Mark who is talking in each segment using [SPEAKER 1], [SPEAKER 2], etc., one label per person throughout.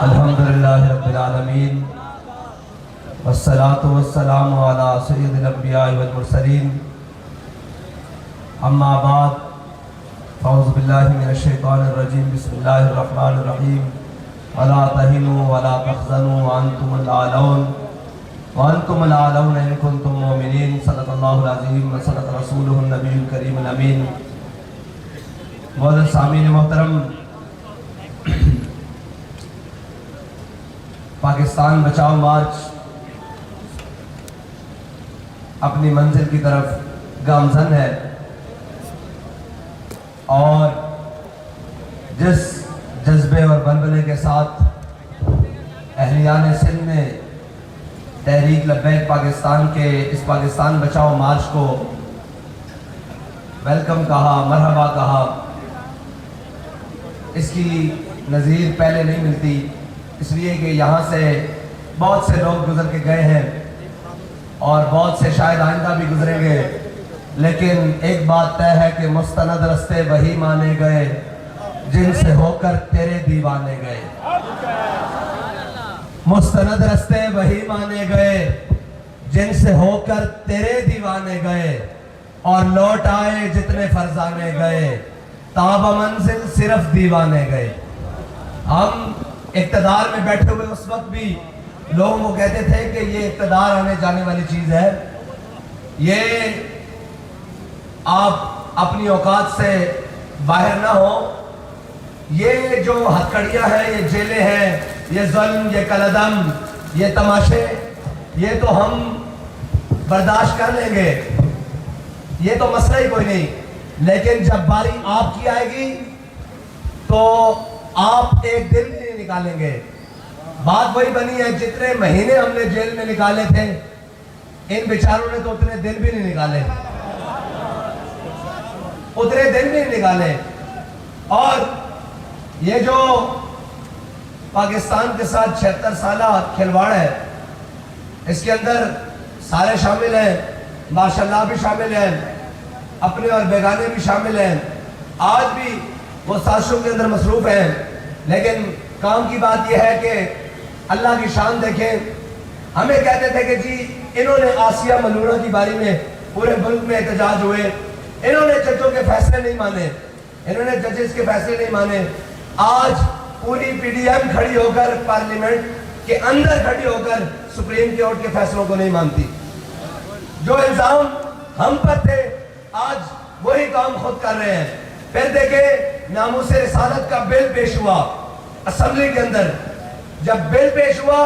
[SPEAKER 1] अल्हम्दुलिल्लाहि रब्बिल आलमीन वस्सलातु वस्सलामु अला सय्यिदिल अंबिया वल मुरसलीन अम्मा बाद फ़अऊज़ु बिल्लाहि मिनश शैतानिर रजीम बिस्मिल्लाहिर रहमानिर रहीम वला तहिनु वला तहज़नु व अंतुमुल आलौन इन कुंतुम मुमिनीन सल्लल्लाहु अलैहि व सल्लम रसूलुहुन नबियुल करीमुल अमीन। मौजूद सामीन मोहतरम, पाकिस्तान बचाओ मार्च अपनी मंजिल की तरफ गामजन है और जिस जज्बे और बलबले के साथ अहलियान सिंध ने तहरीक लब्बैक पाकिस्तान के इस पाकिस्तान बचाओ मार्च को वेलकम कहा, मरहबा कहा, इसकी नज़ीर पहले नहीं मिलती, इसलिए कि यहाँ से बहुत से लोग गुजर के गए हैं और बहुत से शायद आइंदा भी गुजरेंगे, लेकिन एक बात तय है कि मुस्तनद रस्ते वही माने गए जिनसे होकर तेरे दीवाने गए। मुस्तनद रस्ते वही माने गए जिनसे होकर तेरे दीवाने गए और लौट आए जितने फरजाने गए, ताबा मंजिल सिर्फ दीवाने गए। हम इक़्तिदार में बैठे हुए उस वक्त भी लोगों को कहते थे कि ये इक़्तिदार आने जाने वाली चीज है, ये आप अपनी औकात से बाहर ना हो, ये जो हथकड़ियां हैं, ये जेलें हैं, ये जुल्म, ये कलदम, ये तमाशे, ये तो हम बर्दाश्त कर लेंगे, ये तो मसला ही कोई नहीं, लेकिन जब बारी आपकी आएगी तो आप एक दिन भी नहीं निकालेंगे। बात वही बनी है, जितने महीने हमने जेल में निकाले थे इन बेचारों ने तो उतने दिन भी नहीं निकाले, उतने दिन भी नहीं निकाले। और ये जो पाकिस्तान के साथ 76 साला खिलवाड़ है, इसके अंदर सारे शामिल हैं, माशाल्लाह भी शामिल हैं, अपने और बेगाने भी शामिल हैं। आज भी वो साजिशों के अंदर मसरूफ हैं, लेकिन काम की बात यह है कि अल्लाह की शान देखें। हमें कहते थे कि जी इन्होंने आसिया मलूना की बारी में पूरे मुल्क में एहतजाज हुए, इन्होंने जजों के फैसले नहीं माने, इन्होंने जजेस के फैसले नहीं माने। आज पूरी पीडीएम खड़ी होकर पार्लियामेंट के अंदर खड़ी होकर सुप्रीम कोर्ट के फैसलों को नहीं मानती। जो इल्जाम हम पर थे आज वही काम खुद कर रहे हैं। फिर देखे नामूस रिसालत का बिल पेश हुआ असेंबली के अंदर, जब बिल पेश हुआ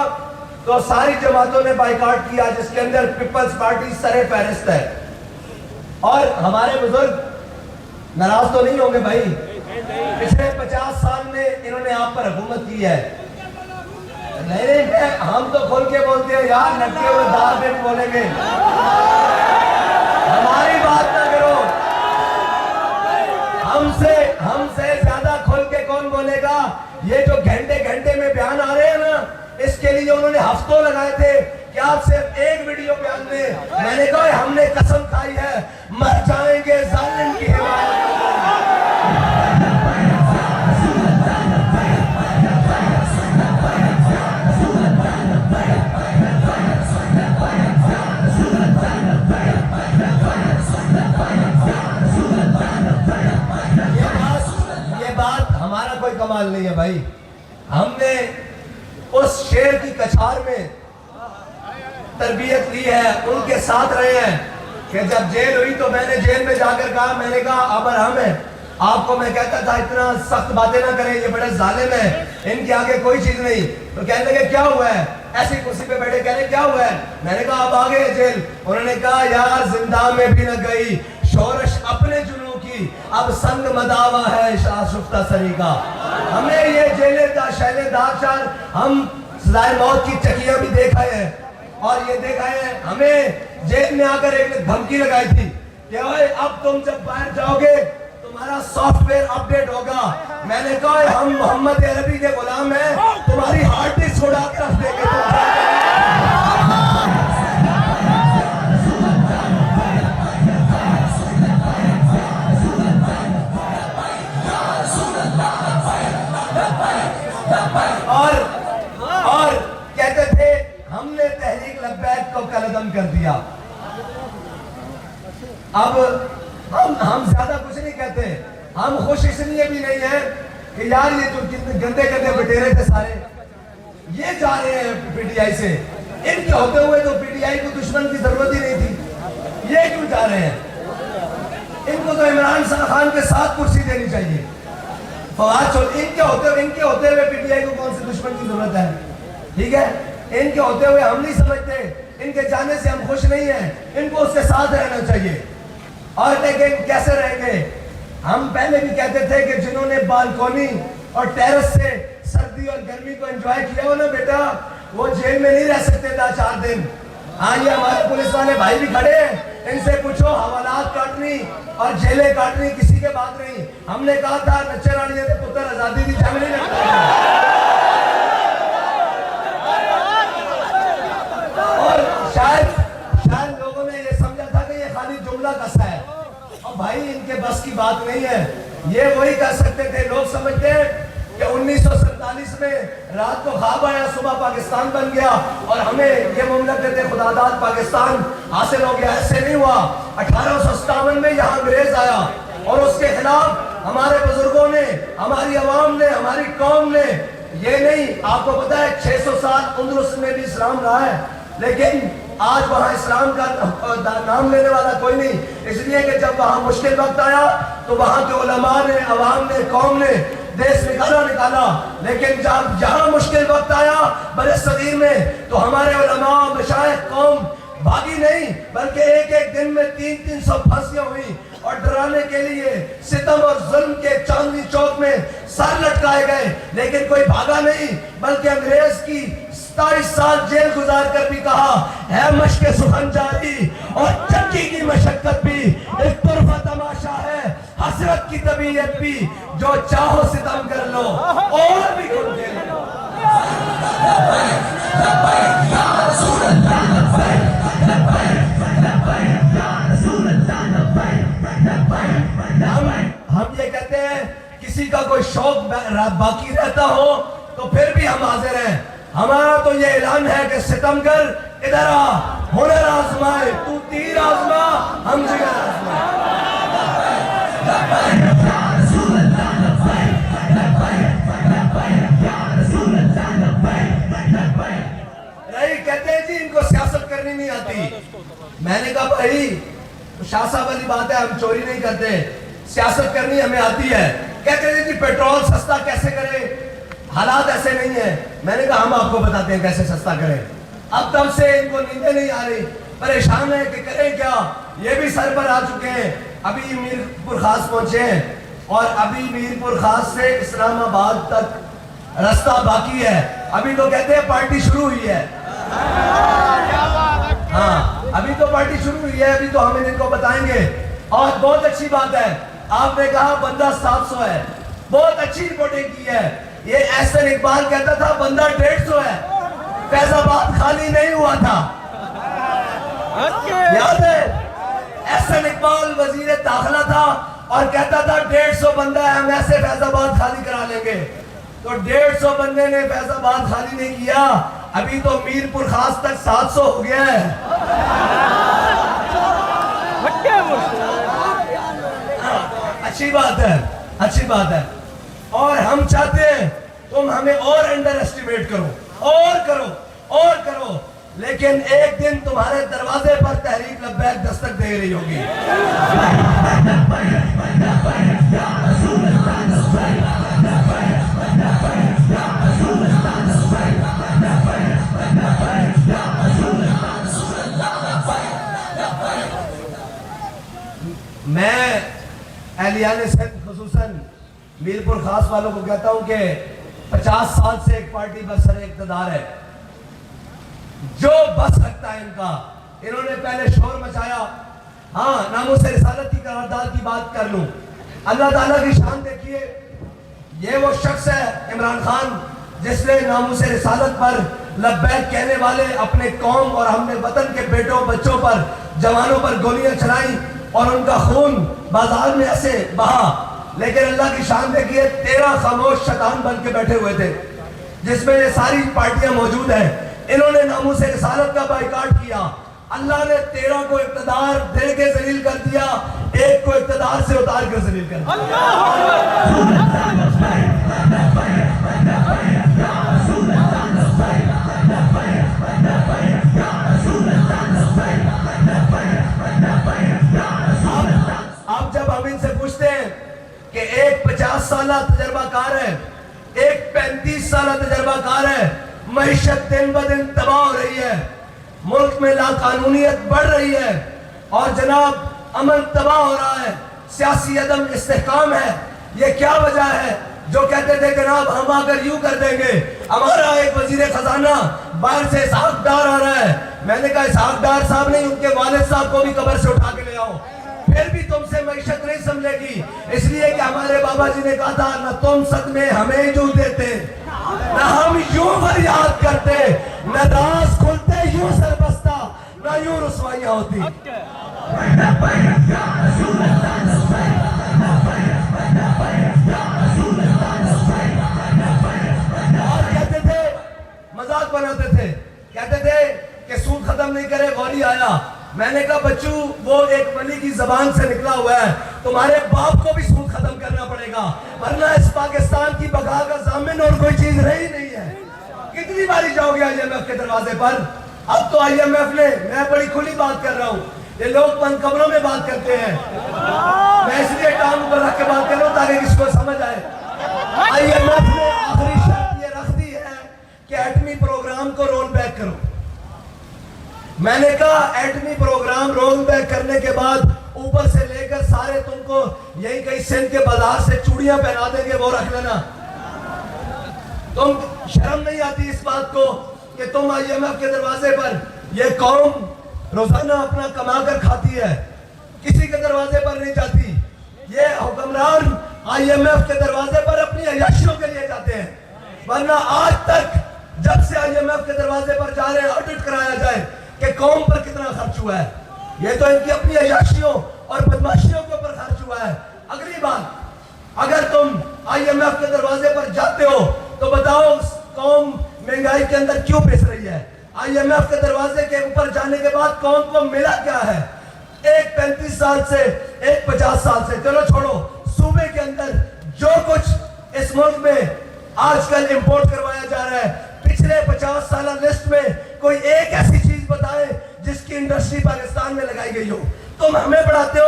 [SPEAKER 1] तो सारी जमातों ने बाइकआउट किया, जिसके अंदर पीपल्स पार्टी सरे फहरिस्त है। और हमारे बुजुर्ग नाराज तो नहीं होंगे भाई, पिछले 50 साल में इन्होंने आप पर हुकूमत की है। नहीं, हम तो खोल के बोलते हैं यार, लटके हुए दाल में बोलेंगे, हमारी बात ना करो। हमसे ज्यादा खोल के कौन बोलेगा? ये जो घंटे घंटे में बयान आ रहे हैं ना, इसके लिए उन्होंने हफ्तों लगाए थे कि आप सिर्फ एक वीडियो बयान में। मैंने कहा हमने कसम खाई है मर जाएंगे जालिम की हिमायत। कोई कमाल नहीं है भाई, हमने उस शेर की कछार में तरबियत ली है, उनके साथ रहे हैं कि जब जेल हुई तो मैंने जेल में जाकर कहा, मैंने कहा अब हम है, आपको मैं कहता था इतना सख्त बातें ना करें, ये बड़े जालिम है, इनके आगे कोई चीज नहीं। तो कहने लगे क्या हुआ है? ऐसी कुर्सी पे बैठे कहने क्या हुआ है? मैंने कहा अब आ गए जेल। उन्होंने कहा यार जिंदा में भी न गई शोरश अपने जुनू की, अब संग मदावा है शाशुफ्ता सरी का। हमें ये जेले का शैले दाचार, हम सजाए मौत की चकियां भी देखा है और ये देखा है, हमें जेल में आकर एक ने धमकी लगाई थी कि ओए अब तुम जब बाहर जाओगे तुम्हारा सॉफ्टवेयर अपडेट होगा। मैंने कहा हम मोहम्मद अरबी के गुलाम हैं, तुम्हारी और कहते थे हमने तहरीक लब्बैक को कलअदम कर दिया। अब हम ज्यादा कुछ नहीं कहते, हम खुश इसलिए भी नहीं है कि यार ये जो गंदे गंदे बटेरे थे सारे ये जा रहे हैं पीटीआई से, इनके होते हुए तो पीटीआई को दुश्मन की जरूरत ही नहीं थी, ये क्यों जा रहे हैं? इनको तो इमरान खान के साथ कुर्सी देनी चाहिए। इनके होते हुए पीटीआई को कौन से दुश्मन की जरूरत है? ठीक है, इनके होते हुए हम नहीं समझते, इनके जाने से हम खुश नहीं हैं, इनको उसके साथ रहना चाहिए। और लेकिन कैसे रहेंगे? हम पहले भी कहते थे कि जिन्होंने बालकोनी और टेरेस से सर्दी और गर्मी को एंजॉय किया हो ना बेटा, वो जेल में नहीं रह सकते था 4 दिन। हाँ, ये हमारे पुलिस वाले भाई भी खड़े हैं, इनसे पूछो, हवालात काटनी और जेलें काटनी किसी के बात नहीं। हमने कहा था नच्चे रानी ने पुत्र आजादी की जंग नहीं लड़ता। और शायद लोगों ने ये समझा था कि ये खाली जुमला कसा है, और भाई इनके बस की बात नहीं है। ये वही कर सकते थे, लोग समझते हैं कि 1947 में रात को ख्वाब आया, सुबह पाकिस्तान बन गया और हमें ये मुमलकत खुदादाद पाकिस्तान हासिल हो गया। ऐसे नहीं हुआ। 1857 में यहाँ अंग्रेज आया और उसके खिलाफ हमारे बुजुर्गों ने, हमारी अवाम ने, हमारी कौम ने, ये नहीं, आपको पता है 600 साल उंदरुस में भी इस्लाम रहा है, लेकिन आज वहां इस्लाम का नाम लेने वाला कोई नहीं, इसलिए कि जब वहां मुश्किल वक्त आया तो वहां के उलमा ने, अवाम ने, कौम ने देश निकाला। लेकिन जब जहां मुश्किल वक्त आया बड़े सगीर में, तो हमारे उलमा, मशाइख, कौम भागी नहीं, बल्कि एक दिन में 300 फांसियां हुई और डराने के लिए सितम और जुल्म के चांदनी चौक में सर लटकाए गए, लेकिन कोई भागा नहीं, बल्कि अंग्रेज की 27 साल जेल गुजार कर भी कहा है मशक़े सुखन जारी और चक्की की मशक्कत भी एक तरफा तमाशा है, हसरत की तबीयत भी, जो चाहो सितम कर लो और भी खुद दे लो। हम ये कहते हैं किसी का कोई शौक बाकी रहता हो तो फिर भी हम हाजिर हैं। हमारा तो ये ऐलान है कि सितमगर इधर आ, हुनर आजमाए, तू तीर आजमा, हम जिगर आजमाए। कहते हैं जी इनको सियासत करनी नहीं आती। मैंने कहा भाई शाह साहब वाली बात है, हम चोरी नहीं करते, सियासत करनी हमें आती है। कहते हैं जी पेट्रोल सस्ता कैसे करें, हालात ऐसे नहीं है। मैंने कहा हम आपको बताते हैं कैसे सस्ता करें। अब तब से इनको नींदें नहीं आ रही, परेशान है कि करें क्या। ये भी सर पर आ चुके हैं, अभी मीरपुर खास पहुंचे हैं और अभी मीरपुर खास से इस्लामाबाद तक रास्ता बाकी है। अभी तो कहते हैं पार्टी शुरू हुई है। हाँ, अभी तो पार्टी शुरू हुई है, अभी तो हम इनको बताएंगे। और बहुत अच्छी बात है, आपने कहा बंदा 700 है, बहुत अच्छी रिपोर्टिंग की है। ये एहसन इकबाल कहता था बंदा 150 है, फैजाबाद खाली नहीं हुआ था, याद है? एहसन इकबाल वजीर दाखिला था और कहता था 150 बंदा है, हम ऐसे फैजाबाद खाली करा लेंगे। तो 150 बंदे ने फैजाबाद खाली नहीं किया, अभी तो मीरपुर खास तक 700 हो गया है। अच्छी बात है, अच्छी बात है। और हम चाहते हैं तुम हमें और अंडर एस्टिमेट करो, और करो, और करो, लेकिन एक दिन तुम्हारे दरवाजे पर तहरीक लब्बैक दस्तक दे रही होगी। मैं एहलियाने सिंध खुसूसन मीरपुर खास वालों को कहता हूं कि 50 साल से एक पार्टी बसर इक़्तिदार है, जो बस सकता है इनका। इन्होंने पहले शोर मचाया। हाँ, नामूस रिसालत की करारदाद की बात कर लूं, अल्लाह ताला की शान देखिए। ये वो शख्स है इमरान खान जिसने नामूस रिसालत पर लब्बैक कहने वाले अपने कौम और हमने वतन के बेटों बच्चों पर, जवानों पर गोलियां चलाई और उनका खून बाजार में ऐसे बहा। लेकिन अल्लाह की शान देखिए, 13 खामोश शैतान बन के बैठे हुए थे। जिसमें ये सारी पार्टियां मौजूद हैं, इन्होंने नामूस रिसालत का बाइकाट किया। अल्लाह ने 13 को इक़्तिदार दे के जलील कर दिया, एक को इक़्तिदार से उतार कर जलील कर दिया। अब जब हम इनसे पूछते हैं कि एक 50 साल तजर्बाकार है, एक 35 साल तजर्बाकार है, मईशत दिन ब दिन तबाह हो रही है, मुल्क में लाकानूनियत बढ़ रही है और जनाब अमन तबाह हो रहा है, सियासी अदम इस्तेहकाम है, ये क्या वजह है? जो कहते थे जनाब हम अगर यूं कर देंगे, हमारा एक वजीर खजाना बाहर से इसहाक डार आ रहा है, मैंने कहा इसहाक डार साहब नहीं, उनके वालिद साहब को भी कब्र से उठा के ले आओ, फिर भी तुमसे मईशत नहीं संभलेगी। इसलिए कि हमारे बाबा जी ने कहा था, न तुम सदमे हमें जू देते, न हम यूं फरियाद करते, न राज खुलते यूं सरबस्ता, न यूं रुसवाइयां होती। और कहते थे, मजाक बनाते थे, कहते थे कि सूद खत्म नहीं करे गौरी आया। मैंने कहा बच्चू, वो एक वली की जबान से निकला हुआ है, तुम्हारे बाप को भी सूद खत्म करना पड़ेगा, वरना इस पाकिस्तान की बका का जामिन और कोई चीज रही नहीं है। कितनी बारी जाओगे IMF के दरवाजे पर? अब तो IMF ने, मैं बड़ी खुली बात कर रहा हूँ, ये लोग बंद कमरों में बात करते हैं, मैं इसलिए टांग ऊपर रख के बात कर रहा हूँ ताकि किसको समझ आए। IMF ने आखिरी शर्त ये रख दी है कि एटमी प्रोग्राम को रोल बैक करो। मैंने कहा एटमी प्रोग्राम रोल बैक करने के बाद ऊपर से लेकर सारे तुमको यही कहीं सिंध के बाजार से चूड़ियां पहना देंगे, वो रख लेना। तुम शर्म नहीं आती इस बात को कि तुम IMF के दरवाजे पर, ये कौम रोजाना अपना कमा कर खाती है, किसी के दरवाजे पर नहीं जाती। ये हुक्मरान IMF के दरवाजे पर अपनी अय्याशियों के लिए जाते हैं, वरना आज तक जब से IMF के दरवाजे पर जा रहे हैं, ऑडिट कराया जाए कि कौम पर कितना खर्च हुआ है। ये तो इनकी अपनी अय्याशियों और बदमाशियों के ऊपर खर्च हुआ है। अगली बात, अगर तुम IMF के दरवाजे पर जाते हो तो बताओ कौम महंगाई के अंदर क्यों पिस रही है? IMF के दरवाजे के ऊपर जाने के बाद कौम को मिला क्या है? एक 35 साल से, एक 50 साल से, चलो छोड़ो, सूबे के अंदर जो कुछ इस मुल्क में आजकल इंपोर्ट करवाया जा रहा है, पिछले 50 साल लिस्ट में कोई एक ऐसी चीज बताए जिसकी इंडस्ट्री पाकिस्तान में लगाई गई हो। तुम हमें पढ़ाते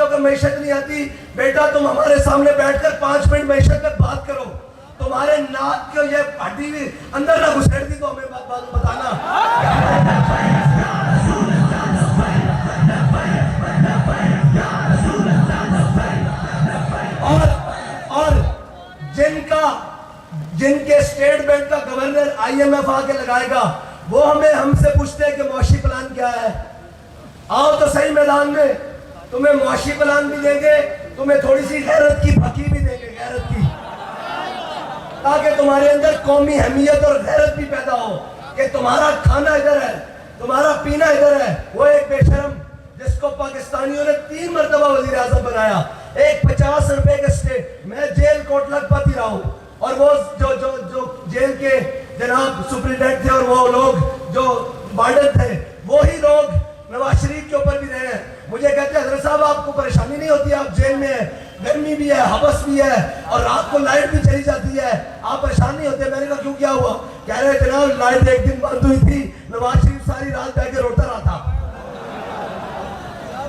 [SPEAKER 1] हो कि मैशत नहीं आती। बेटा तुम हमारे सामने बैठकर 5 मिनट मैशत में बात करो, तुम्हारे नाक को ये हड्डी भी अंदर ना घुसेड़ दी तो हमें बात बताना। और जिनके स्टेट बैंक का गवर्नर IMF आके लगाएगा, वो हमसे पूछते हैं कि मुआशी प्लान क्या है। आओ तो सही मैदान में, तुम्हें मुआशी प्लान भी देंगे, तुम्हें थोड़ी सी गैरत की फकी भी देंगे, गैरत की, ताकि तुम्हारे अंदर कौमी अहमियत और गैरत भी पैदा हो कि तुम्हारा खाना इधर है, तुम्हारा पीना इधर है। वो एक बेशरम जिसको पाकिस्तानियों ने 3 मरतबा वजीर आजम बनाया, एक 50 रुपए के स्टेट, मैं जेल कोट लखपत ही रहा हूँ, और वो जो जेल के जनाब सुप्रिंटेंडेंट थे और वो लोग जो वार्डन थे, वो ही लोग नवाज शरीफ के ऊपर भी रहे हैं। मुझे कहते हैं हजरत साहब आपको परेशानी नहीं होती, आप जेल में है, गर्मी भी है, हवस भी है, और रात को लाइट भी चली जाती है, आप परेशान नहीं होते? मैंने कहा क्यों, क्या हुआ? कह रहे जनाब लाइट एक दिन बंद हुई थी, नवाज शरीफ सारी रात बैठ के रोता रहा था।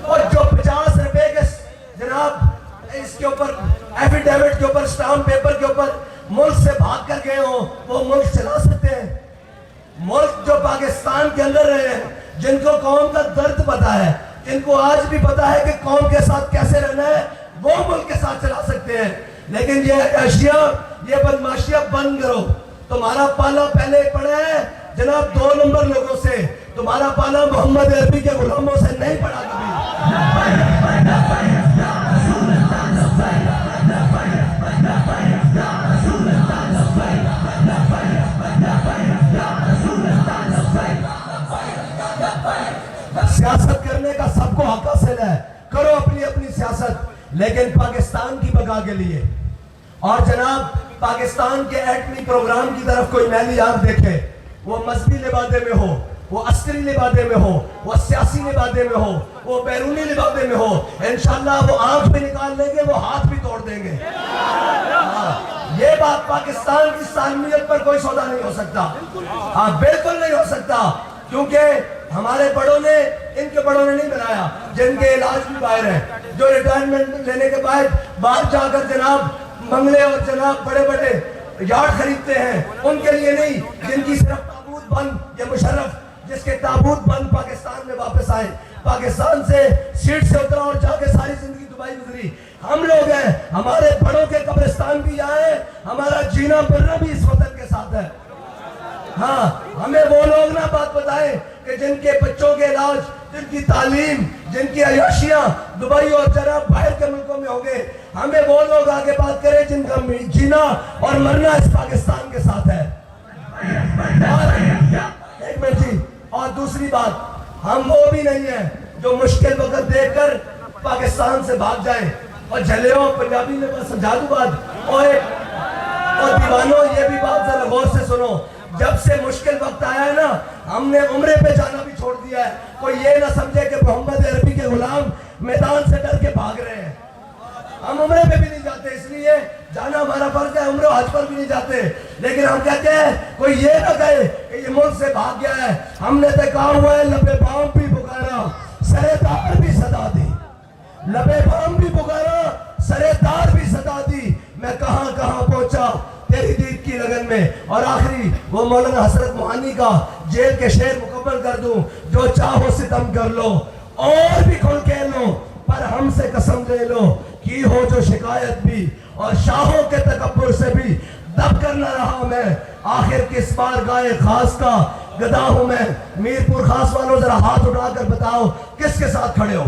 [SPEAKER 1] और जो 50 रुपए के जनाब इसके ऊपर एफिडेविट के ऊपर, स्टाम्प पेपर के ऊपर मुल्क से भाग कर गए हो, वो मुल्क चला सकते हैं? मुल्क जो पाकिस्तान के अंदर रहे हैं, जिनको कौम का दर्द पता है, जिनको आज भी पता है कि कौम के साथ कैसे रहना है, वो मुल्क के साथ चला सकते हैं। लेकिन ये अशिया, ये बदमाशियां बंद करो। तुम्हारा पाला पहले पड़ा है जनाब 2 नंबर लोगों से, तुम्हारा पाला मोहम्मद अरबी के गुलामों से नहीं पड़ा कभी। सियासत करने का सबको हक हासिल है, करो अपनी अपनी सियासत, लेकिन पाकिस्तान की बका के लिए। और जनाब पाकिस्तान के एटमी प्रोग्राम की तरफ कोई मैली आंख देखे, वो मजहबी लिबादे में हो, वो अस्करी लिबादे में हो, वो सियासी लिबादे में हो, वो बैरूनी लिबादे में हो, इंशाल्लाह वो आंख भी निकाल लेंगे, वो हाथ भी तोड़ देंगे। ये बात पाकिस्तान की सालमियत पर कोई सौदा नहीं हो सकता। हाँ, बिल्कुल नहीं हो सकता, क्योंकि हमारे बड़ों ने, इनके बड़ों ने नहीं बनाया, जिनके इलाज भी बाहर है, जो रिटायरमेंट लेने के बाद बाहर जाकर जनाब बंगले और जनाब बड़े बड़े यार्ड खरीदते हैं, उनके लिए नहीं, जिनकी सिर्फ ताबूत बंद, ये मुशर्रफ जिसके ताबूत बंद पाकिस्तान में वापस आए, पाकिस्तान से सीट से उतरा और जाके सारी जिंदगी दुबई गुजरी, हम लोग हैं। हमारे बड़ों के कब्रिस्तान भी आए, हमारा जीना मरना भी इस वतन के साथ है। हाँ, हमें वो लोग ना बात बताएं कि जिनके बच्चों के इलाज, जिनकी तालीम, जिनकी अयाशियां दुबई और जरा बाहर के मुल्कों में हो गए, हमें वो लोग आगे बात करें जिनका जीना और मरना इस पाकिस्तान के साथ है। एक मिनट जी, और दूसरी बात, हम वो भी नहीं है जो मुश्किल वक्त देखकर पाकिस्तान से भाग जाए और झले हो। पंजाबी में बस समझा दूं बात, और दीवानों ये भी बात जरा गौर से सुनो, जब से मुश्किल वक्त आया है ना, हमने उम्रे पे जाना भी छोड़ दिया है। कोई ये ना समझे कि मोहम्मद अरबी के गुलाम मैदान से डर के भाग रहे हैं। हम उम्रे पे भी नहीं जाते, इसलिए जाना हमारा फर्ज है, उम्र हज पर भी नहीं जाते, लेकिन हम कहते हैं कोई ये ना कहे कि ये मुल्क से भाग गया है। हमने तो कहा हुआ है, लबे बाम भी पुकारा, सरेदार भी सदा दी, लबे बाम भी पुकारा, सरेदार भी सदा दी, मैं कहां कहां पहुंचा तेरी दीद की लगन में। और आखिरी वो मौलाना हसरत मोहानी का जेल के शेर मुकम्मल कर दूं, जो चाहो सितम कर लो और भी खुल के लो, पर हमसे कसम ले लो की हो जो शिकायत भी, और शाहों के तकब्बुर से भी दब कर न रहा मैं, आखिर किस बार गाए खास का गदा हूं मैं। मीरपुर खास वालों जरा हाथ उठाकर बताओ किसके साथ खड़े हो।